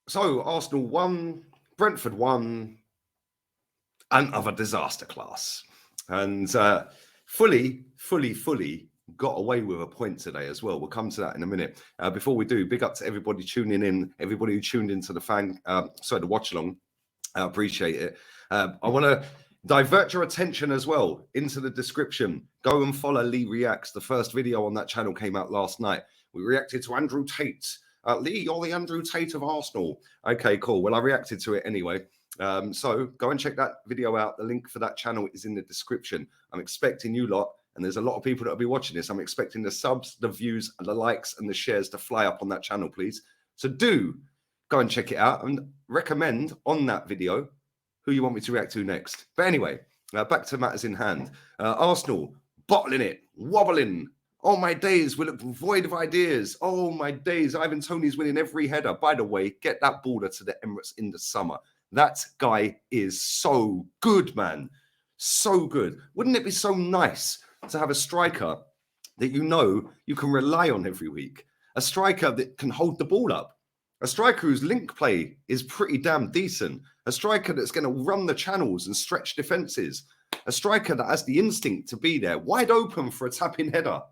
So Arsenal won, Brentford won, another disaster class. And fully got away with a point today as well. We'll come to that in a minute. Before we do, big up to everybody tuning in, everybody who tuned into the watch along. I appreciate it. I want to divert your attention as well into the description. Go and follow Lee Reacts. The first video on that channel came out last night. We reacted to Andrew Tate. Lee, you're the Andrew Tate of Arsenal. Okay, cool. Well, I reacted to it anyway. So go and check that video out. The link for that channel is in the description. I'm expecting you lot, and there's a lot of people that will be watching this. I'm expecting the subs, the views, and the likes and the shares to fly up on that channel, please. So do go and check it out and recommend on that video who you want me to react to next. But anyway, back to matters in hand. Arsenal bottling it, wobbling. Oh, my days, we look void of ideas. Oh, my days, Ivan Toney's winning every header. By the way, get that baller to the Emirates in the summer. That guy is so good, man. So good. Wouldn't it be so nice to have a striker that you can rely on every week? A striker that can hold the ball up. A striker whose link play is pretty damn decent. A striker that's going to run the channels and stretch defenses. A striker that has the instinct to be there, wide open for a tap-in header.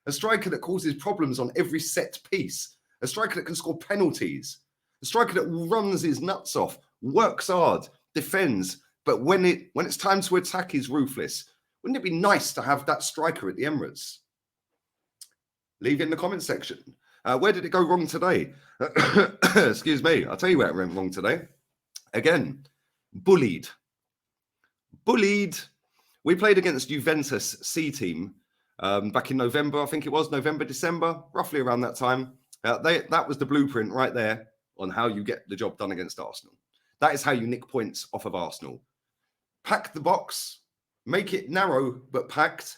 A striker that causes problems on every set piece. A striker that can score penalties. A striker that runs his nuts off, works hard, defends, but when it's time to attack, he's ruthless. Wouldn't it be nice to have that striker at the Emirates? Leave it in the comment section. Where did it go wrong today? Excuse me. I'll tell you where it went wrong today. Again, bullied. We played against Juventus C team back in November. I think it was November, December, roughly around that time. That was the blueprint right there on how you get the job done against Arsenal. That is how you nick points off of Arsenal. Pack the box, make it narrow but packed,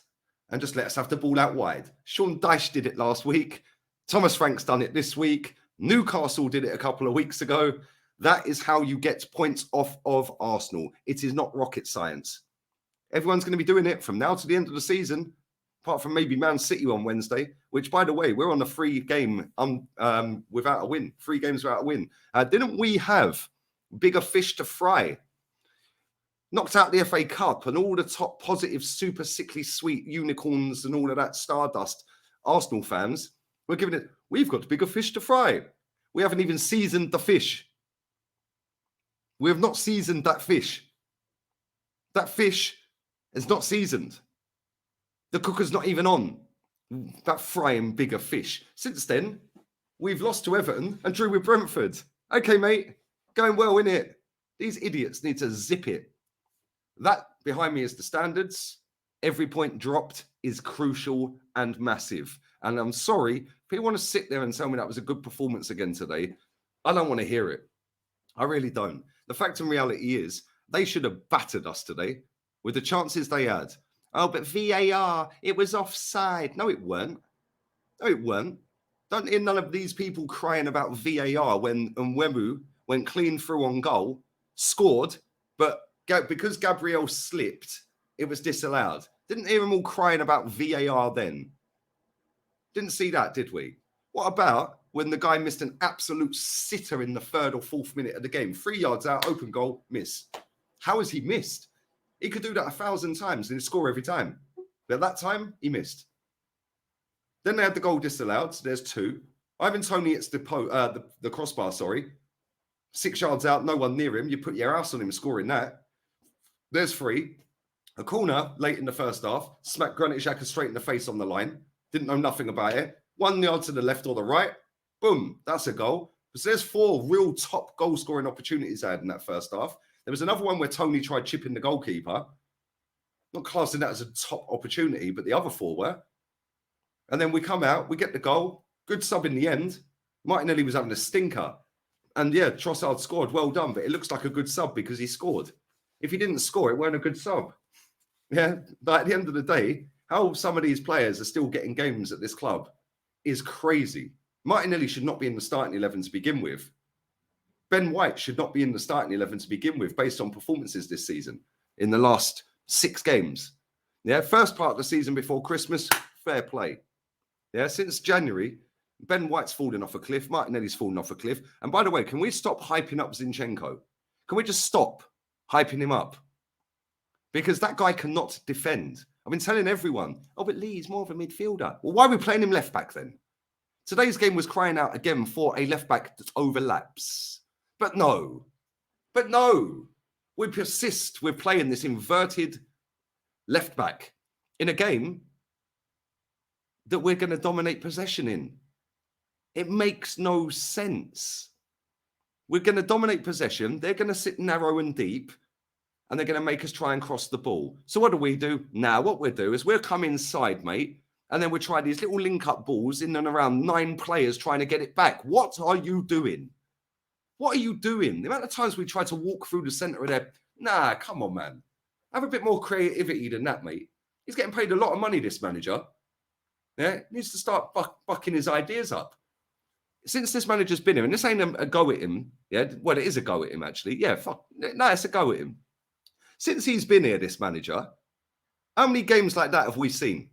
and just let us have the ball out wide. Sean Dyche did it last week. Thomas Frank's done it this week. Newcastle did it a couple of weeks ago. That is how you get points off of Arsenal. It is not rocket science. Everyone's going to be doing it from now to the end of the season, apart from maybe Man City on Wednesday, which, by the way, we're on a free game without a win. 3 games without a win. Didn't we have bigger fish to fry? Knocked out the FA Cup and all the top positive, super sickly sweet unicorns and all of that stardust Arsenal fans. We've got bigger fish to fry. We haven't even seasoned the fish. We have not seasoned that fish. That fish is not seasoned. The cooker's not even on. That frying bigger fish. Since then, we've lost to Everton and drew with Brentford. Okay, mate. Going well, innit? These idiots need to zip it. That behind me is the standards. Every point dropped is crucial and massive. And I'm sorry, if you want to sit there and tell me that was a good performance again today, I don't want to hear it. I really don't. The fact and reality is they should have battered us today with the chances they had. Oh, but VAR, it was offside. No, it weren't. No, it weren't. Don't hear none of these people crying about VAR when Nwemu went clean through on goal, scored, but because Gabriel slipped, it was disallowed. Didn't hear them all crying about VAR then. Didn't see that, did we? What about when the guy missed an absolute sitter in the 3rd or 4th minute of the game? 3 yards out, open goal, miss. How has he missed? He could do that 1,000 times and he'd score every time. But at that time, he missed. Then they had the goal disallowed, so there's 2. Ivan Toney hits the crossbar, 6 yards out, no one near him. You put your house on him scoring that. There's 3. A corner late in the first half, smacked Granit Xhaka straight in the face on the line. Didn't know nothing about it. 1 yard to the left or the right. Boom, that's a goal. So there's 4 real top goal-scoring opportunities I had in that first half. There was another one where Toney tried chipping the goalkeeper. Not classing that as a top opportunity, but the other 4 were. And then we come out, we get the goal. Good sub in the end. Martinelli was having a stinker. And yeah, Trossard scored. Well done, but it looks like a good sub because he scored. If he didn't score, it weren't a good sub. Yeah, but at the end of the day, how some of these players are still getting games at this club is crazy. Martinelli should not be in the starting 11 to begin with. Ben White should not be in the starting 11 to begin with based on performances this season in the last 6 games. Yeah, first part of the season before Christmas, fair play. Yeah, since January, Ben White's falling off a cliff. Martinelli's falling off a cliff. And by the way, can we stop hyping up Zinchenko? Can we just stop hyping him up? Because that guy cannot defend. I've been telling everyone, oh, but Lee's more of a midfielder. Well, why are we playing him left back then? Today's game was crying out again for a left back that overlaps. But no, we persist with playing this inverted left back in a game that we're going to dominate possession in. It makes no sense. We're going to dominate possession. They're going to sit narrow and deep, and they're going to make us try and cross the ball. So what do? Now, what we'll do is we'll come inside, mate, and then we'll try these little link-up balls in and around 9 players trying to get it back. What are you doing? What are you doing? The amount of times we try to walk through the centre of there. Nah, come on, man. Have a bit more creativity than that, mate. He's getting paid a lot of money, this manager. Yeah, he needs to start bucking his ideas up. Since this manager's been here, and this ain't a go at him, yeah, well, it is a go at him, actually. Yeah, no, it's a go at him. Since he's been here, this manager, how many games like that have we seen?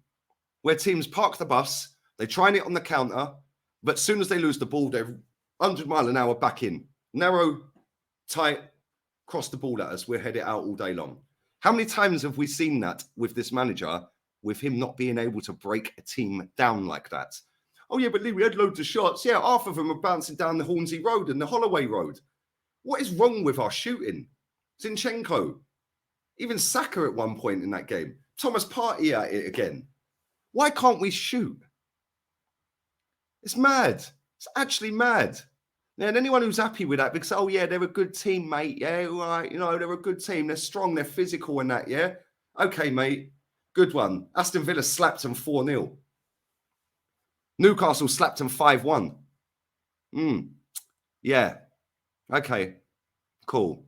Where teams park the bus, they try and hit on the counter, but as soon as they lose the ball, they're 100 mile an hour back in. Narrow, tight, cross the ball at us, we'll head it out all day long. How many times have we seen that with this manager, with him not being able to break a team down like that? Oh, yeah, but Lee, we had loads of shots. Yeah, half of them are bouncing down the Hornsey Road and the Holloway Road. What is wrong with our shooting? Zinchenko, even Saka at one point in that game. Thomas Partey at it again. Why can't we shoot? It's mad. It's actually mad. Yeah, and anyone who's happy with that, because, oh, yeah, they're a good team, mate. Yeah, all right, they're a good team. They're strong, they're physical and that, yeah? Okay, mate, good one. Aston Villa slapped them 4-0. Newcastle slapped them 5-1. Yeah. Okay, cool.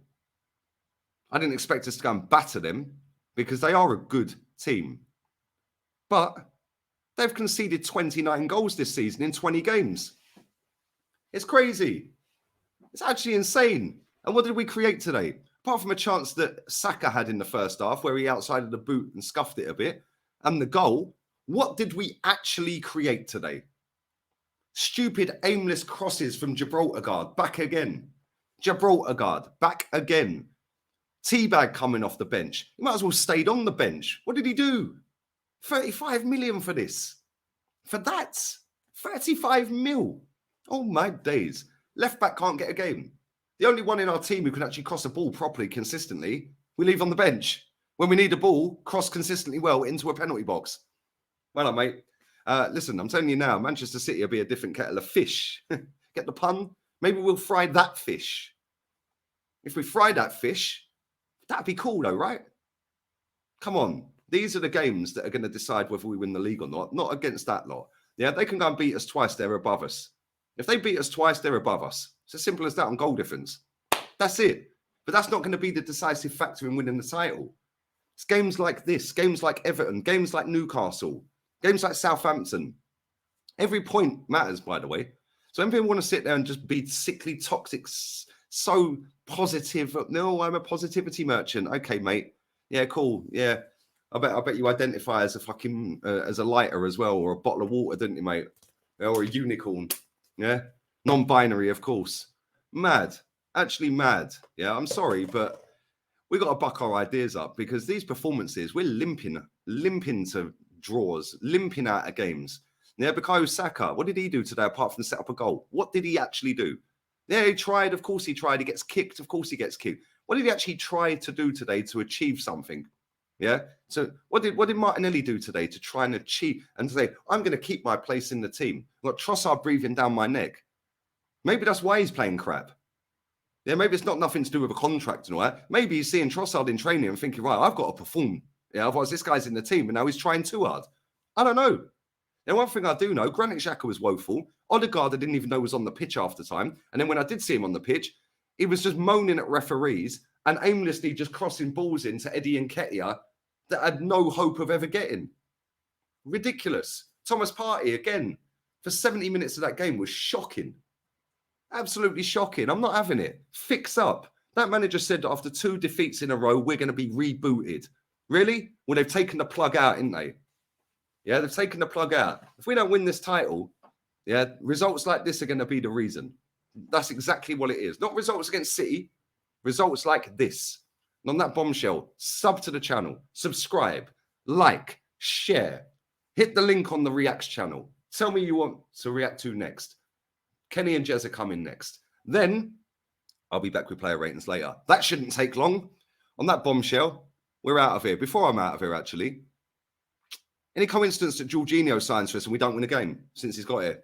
I didn't expect us to go and batter them because they are a good team. But they've conceded 29 goals this season in 20 games. It's crazy. It's actually insane. And what did we create today? Apart from a chance that Saka had in the first half where he outside the boot and scuffed it a bit, and the goal, what did we actually create today? Stupid, aimless crosses from Gibraltar, back again. Gibraltar, back again. Teabag coming off the bench. He might as well stayed on the bench. What did he do? 35 million for this. For that. 35 mil. Oh, my days. Left back can't get a game. The only one in our team who can actually cross a ball properly, consistently, we leave on the bench. When we need a ball, cross consistently well into a penalty box. Well, mate. Listen, I'm telling you now, Manchester City will be a different kettle of fish. Get the pun? Maybe we'll fry that fish. If we fry that fish, that'd be cool though, right? Come on. These are the games that are going to decide whether we win the league or not against that lot. Yeah, they can go and beat us twice, they're above us. If they beat us twice, they're above us. It's as simple as that on goal difference. That's it. But that's not going to be the decisive factor in winning the title. It's games like this, games like Everton, games like Newcastle, games like Southampton. Every point matters, by the way. So if people want to sit there and just be sickly, toxic, so positive. No, I'm a positivity merchant. Okay, mate. Yeah, cool. Yeah. I bet you identify as a fucking, as a lighter as well, or a bottle of water, didn't you, mate? Or a unicorn. Yeah. Non-binary, of course. Mad. Actually mad. Yeah, I'm sorry, but we got to buck our ideas up because these performances, we're limping to draws, limping out of games. Yeah, Bukayo Saka, what did he do today apart from set up a goal? What did he actually do? Yeah, he tried. Of course he tried. He gets kicked. Of course he gets kicked. What did he actually try to do today to achieve something? Yeah. So what did Martinelli do today to try and achieve and say, I'm going to keep my place in the team? I've got Trossard breathing down my neck. Maybe that's why he's playing crap. Yeah, maybe it's not nothing to do with a contract and all that. Maybe he's seeing Trossard in training and thinking, right, I've got to perform. Yeah, otherwise this guy's in the team and now he's trying too hard. I don't know. Now, one thing I do know, Granit Xhaka was woeful. Odegaard, I didn't even know was on the pitch half the time. And then when I did see him on the pitch, he was just moaning at referees and aimlessly just crossing balls into Eddie Nketiah that had no hope of ever getting. Ridiculous. Thomas Partey, again, for 70 minutes of that game was shocking. Absolutely shocking. I'm not having it. Fix up. That manager said that after 2 defeats in a row, we're going to be rebooted. Really? Well, they've taken the plug out, haven't they? Yeah, they've taken the plug out. If we don't win this title, Yeah, results like this are going to be the reason. That's exactly what it is. Not results against City, results like this. And on that bombshell, sub to the channel, subscribe, like, share, hit the link on the Reacts channel. Tell me you want to react to next. Kenny and Jez are coming next. Then I'll be back with player ratings later. That shouldn't take long. On that bombshell, we're out of here. Before I'm out of here, actually, any coincidence that Jorginho signs for us and we don't win a game since he's got here?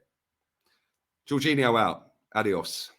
Jorginho out. Adios.